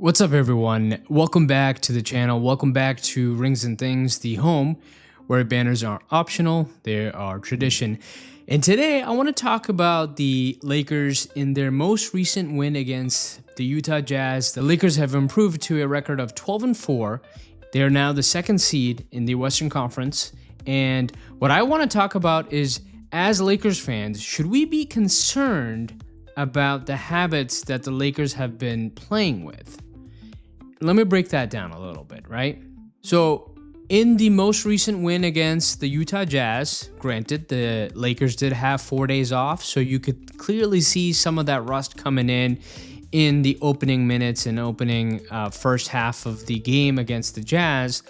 What's up, everyone? Welcome back to the channel. Welcome back to Rings and Things, the home where banners are optional, they are tradition. And today I want to talk about the Lakers in their most recent win against the Utah Jazz. The Lakers have improved to a record of 12-4. They are now the second seed in the Western Conference. And what I want to talk about is, as Lakers fans, should we be concerned about the habits that the Lakers have been playing with? Let me break that down a little bit, right? So in the most recent win against the Utah Jazz, granted, the Lakers did have 4 days off, so you could clearly see some of that rust coming in the opening minutes and opening first half of the game against the Jazz.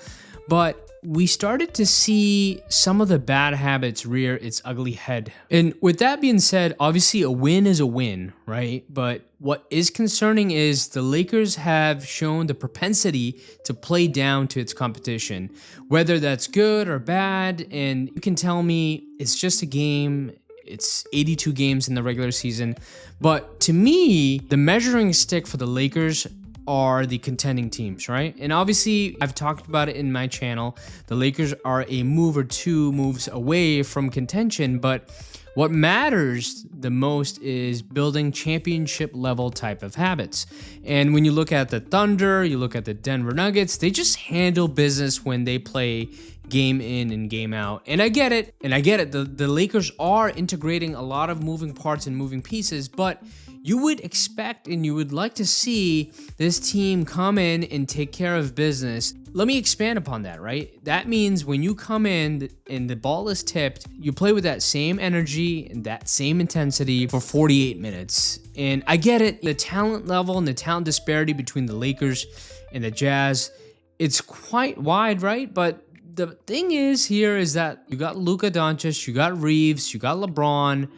But we started to see some of the bad habits rear its ugly head. And with that being said, obviously a win is a win, right? But what is concerning is the Lakers have shown the propensity to play down to its competition, whether that's good or bad. And you can tell me it's just a game. It's 82 games in the regular season. But to me, the measuring stick for the Lakers are the contending teams, right? And obviously, I've talked about it in my channel. The Lakers are a move or two moves away from contention, but what matters the most is building championship level type of habits. And when you look at the Thunder, you look at the Denver Nuggets, they just handle business when they play game in and game out. And I get it. The Lakers are integrating a lot of moving parts and moving pieces, but you would expect and you would like to see this team come in and take care of business. Let me expand upon that, right? That means when you come in and the ball is tipped, you play with that same energy and that same intensity for 48 minutes. And I get it, the talent level and the talent disparity between the Lakers and the Jazz, it's quite wide, right? But the thing is here is that you got Luka, Dončić, you got Reaves, you got LeBron.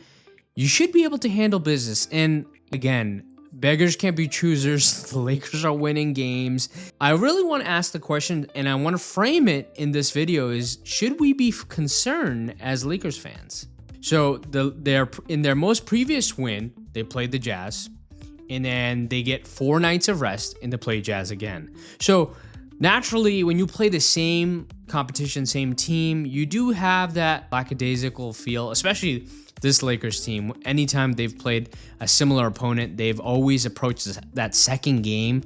You should be able to handle business. And again, beggars can't be choosers. The Lakers are winning games. I really want to ask the question, and I want to frame it in this video, is should we be concerned as Lakers fans? So in their most previous win, they played the Jazz, and then they get 4 nights of rest and they play Jazz again. So naturally, when you play the same competition, same team, you do have that lackadaisical feel, especially this Lakers team. Anytime they've played a similar opponent, they've always approached that second game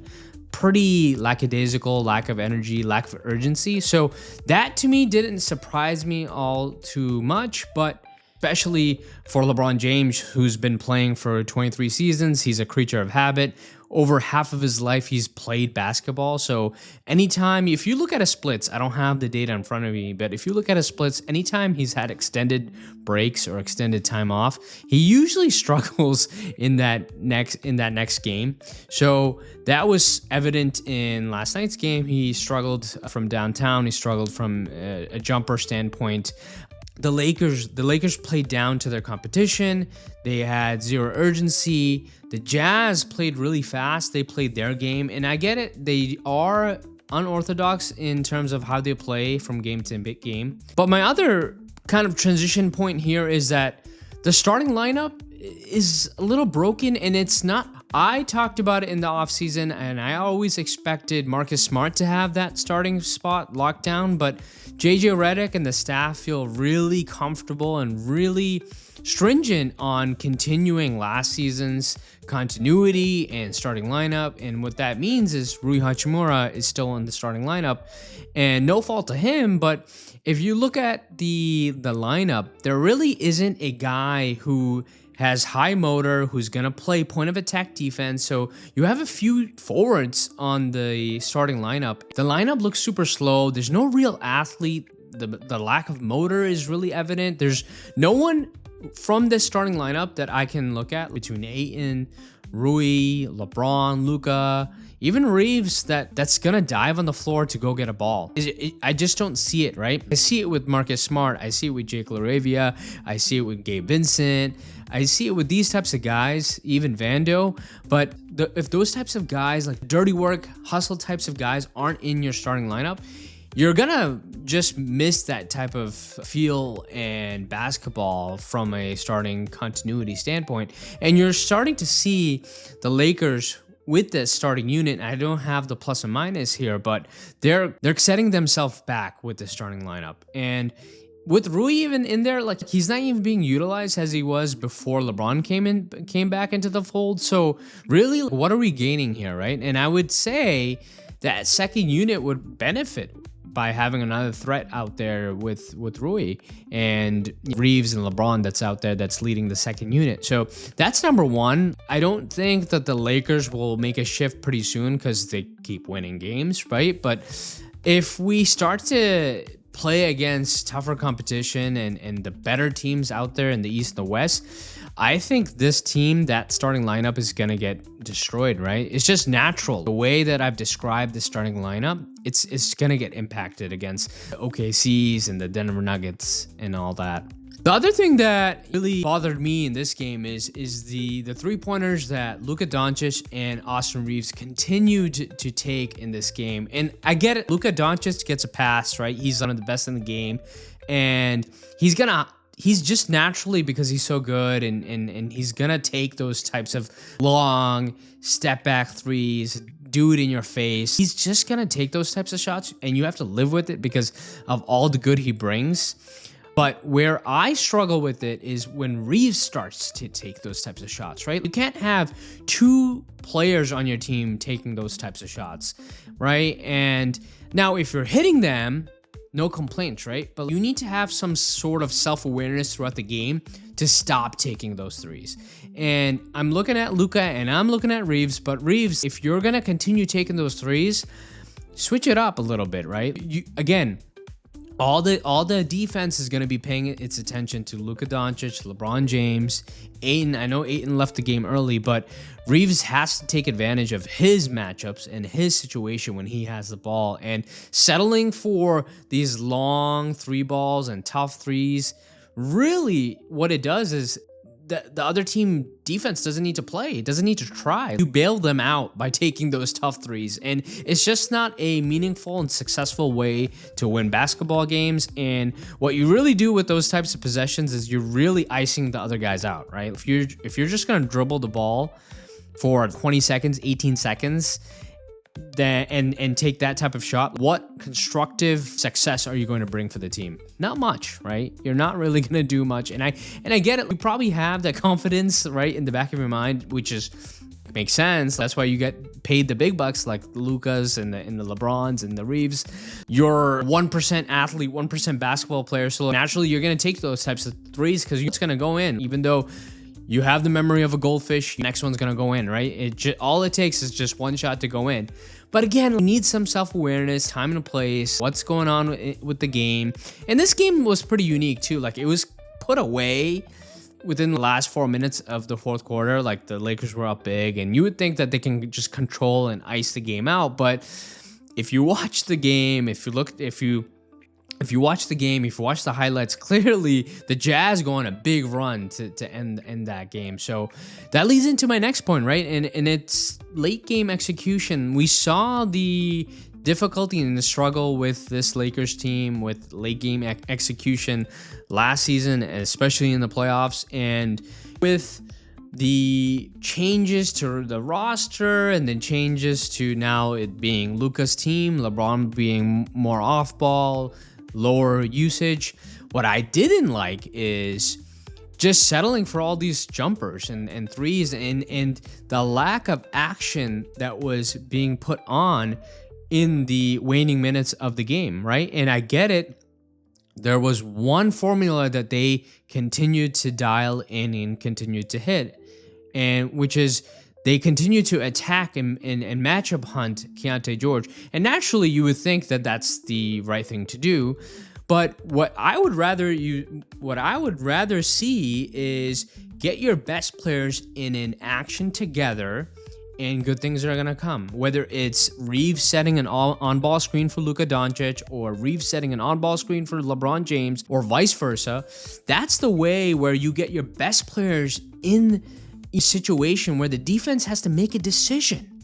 pretty lackadaisical, lack of energy, lack of urgency. So that to me didn't surprise me all too much, but especially for LeBron James, who's been playing for 23 seasons, he's a creature of habit. Over half of his life, he's played basketball. So anytime, if you look at his splits, I don't have the data in front of me, but if you look at his splits, anytime he's had extended breaks or extended time off, he usually struggles in that next game. So that was evident in last night's game. He struggled from downtown. He struggled from a jumper standpoint. The Lakers played down to their competition. They had zero urgency. The Jazz played really fast. They played their game, and I get it. They are unorthodox in terms of how they play from game to game. But my other kind of transition point here is that the starting lineup is a little broken, and it's not. I talked about it in the offseason, and I always expected Marcus Smart to have that starting spot locked down, but JJ Redick and the staff feel really comfortable and really stringent on continuing last season's continuity and starting lineup. And what that means is Rui Hachimura is still in the starting lineup, and no fault to him, but if you look at the lineup, there really isn't a guy who has high motor, who's going to play point of attack defense. So you have a few forwards on the starting lineup. The lineup looks super slow. There's no real athlete. The lack of motor is really evident. There's no one from this starting lineup that I can look at between Ayton, Rui, LeBron, Luka, even Reaves that's gonna dive on the floor to go get a ball. I just don't see it, right? I see it with Marcus Smart. I see it with Jake LaRavia. I see it with Gabe Vincent. I see it with these types of guys, even Vando. But if those types of guys, like dirty work, hustle types of guys, aren't in your starting lineup, you're gonna just miss that type of feel and basketball from a starting continuity standpoint. And you're starting to see the Lakers with the starting unit. I don't have the plus and minus here, but they're setting themselves back with the starting lineup. And with Rui even in there, like, he's not even being utilized as he was before LeBron came back into the fold. So really, what are we gaining here, right? And I would say that second unit would benefit by having another threat out there with Rui and Reaves and LeBron that's out there that's leading the second unit. So that's number one. I don't think that the Lakers will make a shift pretty soon because they keep winning games, right? But if we start to play against tougher competition and the better teams out there in the East and the West, I think this team, that starting lineup is going to get destroyed, right? It's just natural. The way that I've described the starting lineup, it's going to get impacted against the OKCs and the Denver Nuggets and all that. The other thing that really bothered me in this game is the three-pointers that Luka Dončić and Austin Reaves continued to take in this game. And I get it. Luka Dončić gets a pass, right? He's one of the best in the game. And he's just naturally, because he's so good, and he's gonna take those types of long step back threes, do it in your face. He's just gonna take those types of shots, and you have to live with it because of all the good he brings. But where I struggle with it is when Reaves starts to take those types of shots, right? You can't have two players on your team taking those types of shots, right? And now if you're hitting them, no complaints, right? But you need to have some sort of self-awareness throughout the game to stop taking those threes. And I'm looking at Luka and I'm looking at Reaves, but Reaves, if you're going to continue taking those threes, switch it up a little bit, right? Again, all the defense is going to be paying its attention to Luka Dončić, LeBron James, Ayton. I know Ayton left the game early, but Reaves has to take advantage of his matchups and his situation when he has the ball. And settling for these long three balls and tough threes, really what it does is the other team defense doesn't need to play. It doesn't need to try. You bail them out by taking those tough threes. And it's just not a meaningful and successful way to win basketball games. And what you really do with those types of possessions is you're really icing the other guys out, right? If you're just going to dribble the ball for 20 seconds, 18 seconds, and take that type of shot, what constructive success are you going to bring for the team? Not much, right? You're not really going to do much. And I get it. You probably have that confidence, right, in the back of your mind, which makes sense. That's why you get paid the big bucks, like the Lukas and the LeBrons and the Reaves. You're 1% athlete, 1% basketball player, so naturally you're going to take those types of threes because it's going to go in, even though you have the memory of a goldfish. The next one's going to go in, right? All it takes is just one shot to go in. But again, we need some self-awareness, time and place, what's going on with the game. And this game was pretty unique too. Like, it was put away within the last 4 minutes of the fourth quarter. Like, the Lakers were up big, and you would think that they can just control and ice the game out. But if you watch the game, if you watch the game, if you watch the highlights, clearly the Jazz go on a big run to end that game. So that leads into my next point, right? And it's late game execution. We saw the difficulty and the struggle with this Lakers team with late game execution last season, especially in the playoffs. And with the changes to the roster and then changes to now it being Luka's team, LeBron being more off ball, lower usage. What I didn't like is just settling for all these jumpers and threes and the lack of action that was being put on in the waning minutes of the game, right? And I get it. There was one formula that they continued to dial in and continued to hit, and which is they continue to attack and matchup hunt Keontae George. And naturally, you would think that that's the right thing to do. But what I would rather see is get your best players in an action together, and good things are gonna come. Whether it's Reaves setting an on-ball screen for Luka Dončić, or Reaves setting an on-ball screen for LeBron James, or vice versa, that's the way where you get your best players in a situation where the defense has to make a decision.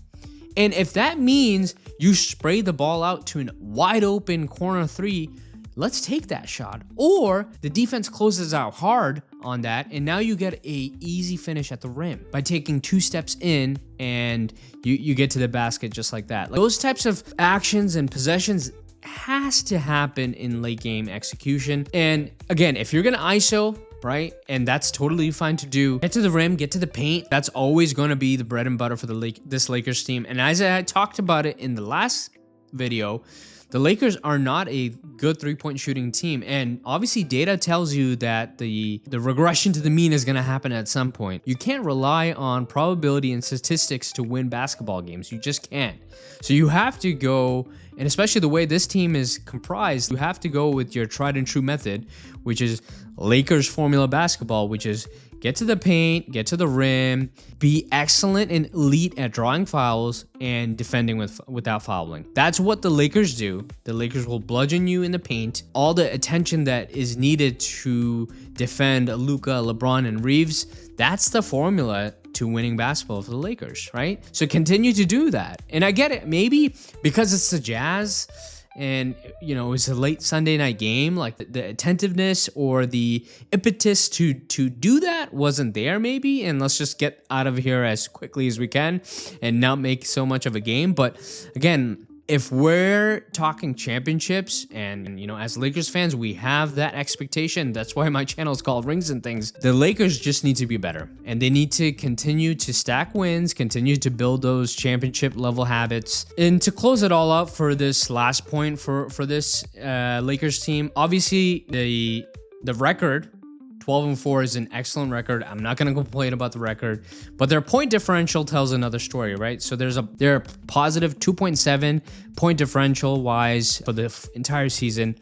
And if that means you spray the ball out to a wide open corner three, let's take that shot. Or the defense closes out hard on that, and now you get a easy finish at the rim by taking 2 steps in, and you get to the basket just like that. Like, those types of actions and possessions has to happen in late game execution. And again, if you're gonna ISO, right, and that's totally fine to do, get to the rim, get to the paint. That's always going to be the bread and butter for this Lakers team. And as I talked about it in the last video, the Lakers are not a good 3-point shooting team. And obviously data tells you that the regression to the mean is going to happen at some point. You can't rely on probability and statistics to win basketball games. You just can't. So you have to go, and especially the way this team is comprised, you have to go with your tried and true method, which is Lakers formula basketball, which is get to the paint, get to the rim, be excellent and elite at drawing fouls and defending without fouling. That's what the Lakers do. The Lakers will bludgeon you in the paint. All the attention that is needed to defend Luka, LeBron, and Reaves, that's the formula to winning basketball for the Lakers, right? So continue to do that. And I get it, maybe because it's the Jazz, and it's a late Sunday night game, like the attentiveness or the impetus to do that wasn't there maybe, and let's just get out of here as quickly as we can and not make so much of a game. But again, if we're talking championships, and as Lakers fans, we have that expectation. That's why my channel is called Rings and Things. The Lakers just need to be better, and they need to continue to stack wins, continue to build those championship level habits. And to close it all up for this last point for this Lakers team, obviously the record 12-4 is an excellent record. I'm not going to complain about the record, but their point differential tells another story, right? So they're positive 2.7 point differential wise for the entire season.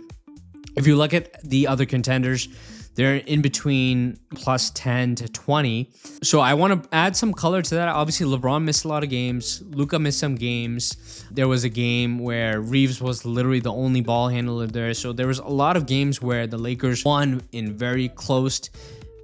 If you look at the other contenders, they're in between plus 10 to 20. So I want to add some color to that. Obviously, LeBron missed a lot of games. Luka missed some games. There was a game where Reaves was literally the only ball handler there. So there was a lot of games where the Lakers won in very close,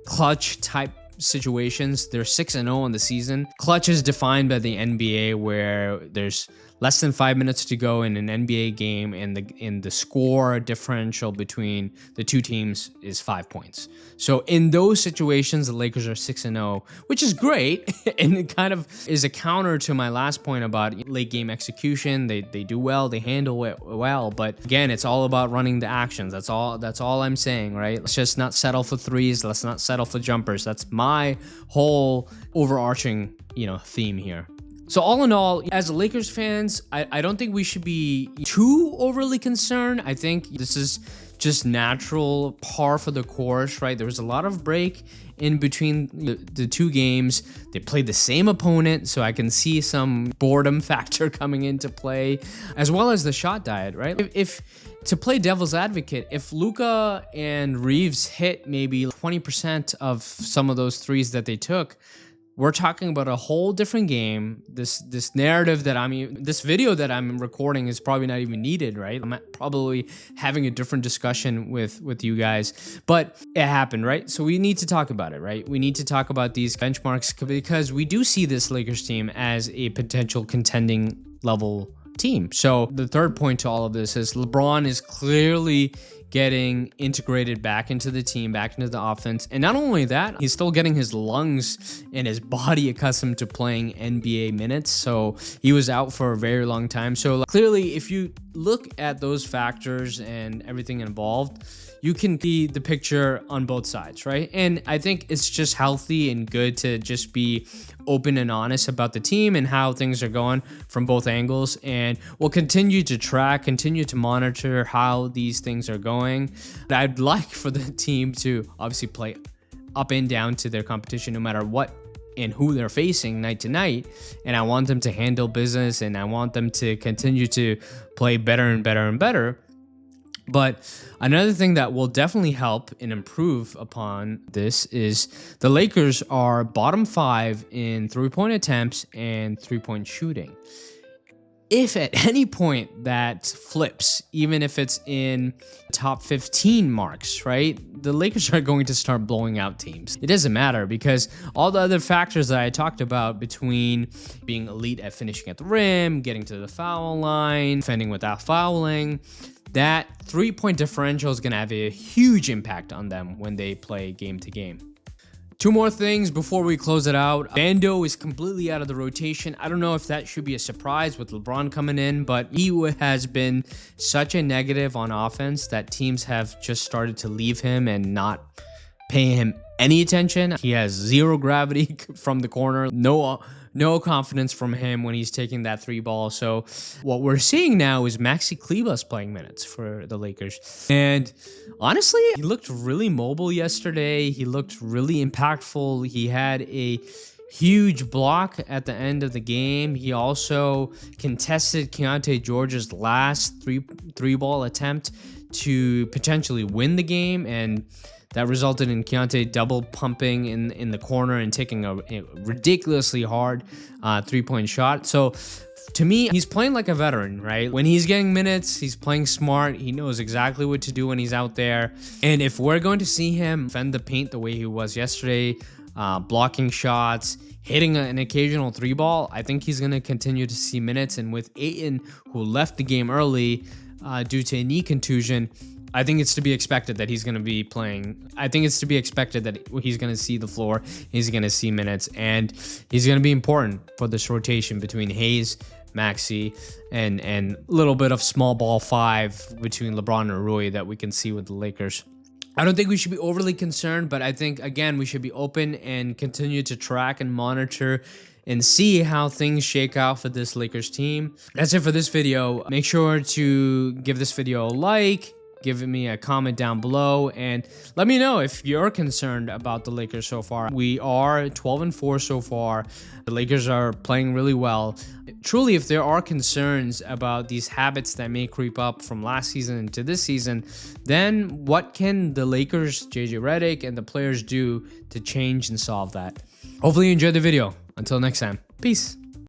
clutch type situations. They're 6-0 on the season. Clutch is defined by the NBA, where there's less than 5 minutes to go in an NBA game, and the score differential between the two teams is 5 points. So in those situations, the Lakers are 6-0, which is great, and it kind of is a counter to my last point about late game execution. They do well, they handle it well, but again, it's all about running the actions. That's all I'm saying, right? Let's just not settle for threes. Let's not settle for jumpers. That's my whole overarching theme here. So all in all, as Lakers fans, I don't think we should be too overly concerned. I think this is just natural, par for the course, right? There was a lot of break in between the two games. They played the same opponent, so I can see some boredom factor coming into play, as well as the shot diet, right? If to play devil's advocate, if Luka and Reaves hit maybe 20% of some of those threes that they took, we're talking about a whole different game. This narrative this video that I'm recording is probably not even needed, right? I'm probably having a different discussion with you guys, but it happened, right? So we need to talk about it, right? We need to talk about these benchmarks because we do see this Lakers team as a potential contending level team. So the third point to all of this is LeBron is clearly getting integrated back into the team, back into the offense. And not only that, he's still getting his lungs and his body accustomed to playing NBA minutes. So he was out for a very long time. So clearly, if you look at those factors and everything involved, you can see the picture on both sides, right? And I think it's just healthy and good to just be open and honest about the team and how things are going from both angles. And we'll continue to track, continue to monitor how these things are going. But I'd like for the team to obviously play up and down to their competition, no matter what and who they're facing night to night. And I want them to handle business, and I want them to continue to play better and better and better. But another thing that will definitely help and improve upon this is the Lakers are bottom 5 in 3-point attempts and 3-point shooting. If at any point that flips, even if it's in top 15 marks, right, the Lakers are going to start blowing out teams. It doesn't matter, because all the other factors that I talked about, between being elite at finishing at the rim, getting to the foul line, defending without fouling, that 3-point differential is going to have a huge impact on them when they play game to game. Two more things before we close it out. Vando is completely out of the rotation. I don't know if that should be a surprise with LeBron coming in, but he has been such a negative on offense that teams have just started to leave him and not pay him any attention. He has zero gravity from the corner. No confidence from him when he's taking that 3 ball. So what we're seeing now is Maxi Kleber's playing minutes for the Lakers. And honestly, he looked really mobile yesterday. He looked really impactful. He had a huge block at the end of the game. He also contested Keyonte George's last three ball attempt to potentially win the game, and that resulted in Keyonte double pumping in the corner and taking a ridiculously hard 3-point shot. So to me, he's playing like a veteran, right? When he's getting minutes, he's playing smart. He knows exactly what to do when he's out there. And if we're going to see him defend the paint the way he was yesterday, blocking shots, hitting an occasional 3 ball, I think he's going to continue to see minutes. And with Ayton, who left the game early due to a knee contusion, I think it's to be expected that he's going to be playing. I think it's to be expected that he's going to see the floor, he's going to see minutes, and he's going to be important for this rotation between Hayes, Maxi, and a little bit of small ball 5 between LeBron and Rui that we can see with the Lakers. I don't think we should be overly concerned, but I think, again, we should be open and continue to track and monitor and see how things shake out for this Lakers team. That's it for this video. Make sure to give this video a like, give me a comment down below, and let me know if you're concerned about the Lakers so far. We are 12-4 so far. The Lakers are playing really well. Truly, if there are concerns about these habits that may creep up from last season into this season, then what can the Lakers, JJ Redick, and the players do to change and solve that? Hopefully you enjoyed the video. Until next time, peace.